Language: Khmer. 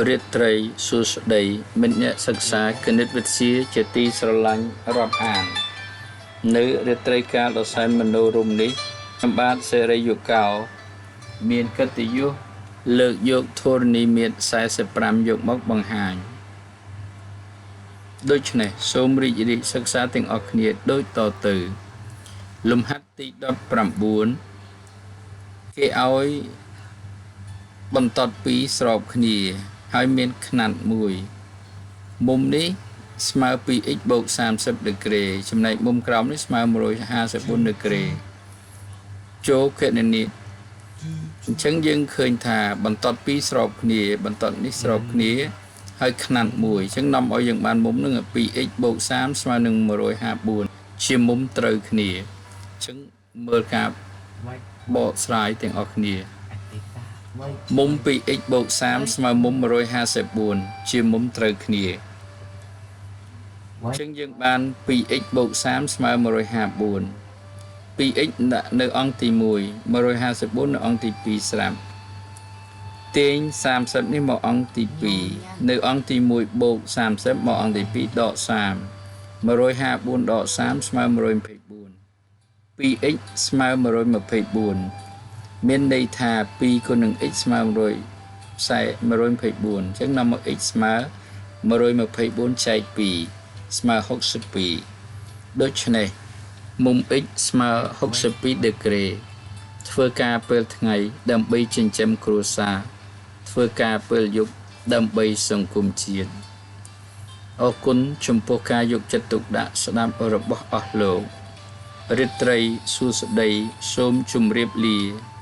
រាត្រីសួស្តីមិត្តអ្នកសិក្សាគណិតវិទ្យាជាទីស្រឡាញ់រាប់អាននៅរាត្រីកាលដ៏សែនមនោរម្យនេះសម្បត្តិសេរីយុកោមានកិត្តិយសលើកយកធរណីមាត្រ45យកមកបង្ហាញដូច្នេះសូមរីករាយសិក្សាទាំងអស់គ្នាដូចតទៅលំហាត់ទី19គេឲ្យបន្តពីស្របគ្នាហើយមានຂណាត់មួយមុំនេះស្មើ 2x បូក30ដឺក្រេចំណែកមុំក្រោមនេះស្មើ154ដឺក្រេចូលគណនាអញ្ចឹងយើងឃើញថាបន្តពីស្របគ្នាបន្តនេះស្របគ្នាហើយຂណាត់មួយអញ្ចឹងនាំឲ្យយើងបានមុំនឹង 2x បូក30ស្មើនឹង154ជាមុំត្រូវគ្នាអញ្ចឹងមើលការបកស្រាយទាំងអស់គ្នាមុំ 2x បូក30ស្មើមុំ154ជាមុំត្រូវគ្នាអញ្ចឹងយើងបាន 2x បូក30ស្មើ154 2x ដាក់នៅអង្គទី1 154នៅអង្គទី2ស្រាប់ទាញ30នេះមកអង្គទី2នៅអង្គទី1បូក30មកអង្គទី2ដក30 154ដក30ស្មើ124 2x ស្មើ124មានន័យថា2គុណនឹង x ស្មើ124អញ្ចឹងនាំមក x ស្មើ124ចែក2ស្មើ62ដូច្នេះមុំ x ស្មើ62ដឺក្រេធ្វើការពេលថ្ងៃដើម្បីចិញ្ចឹមគ្រួសារធ្វើការពេលយប់ដើម្បីសង្គមជាតិអរគុណចំពោះការយកចិត្តទុកដាក់ស្ដាប់របស់អស់លោករាត្រីសួស្តីសូមជម្រាបលា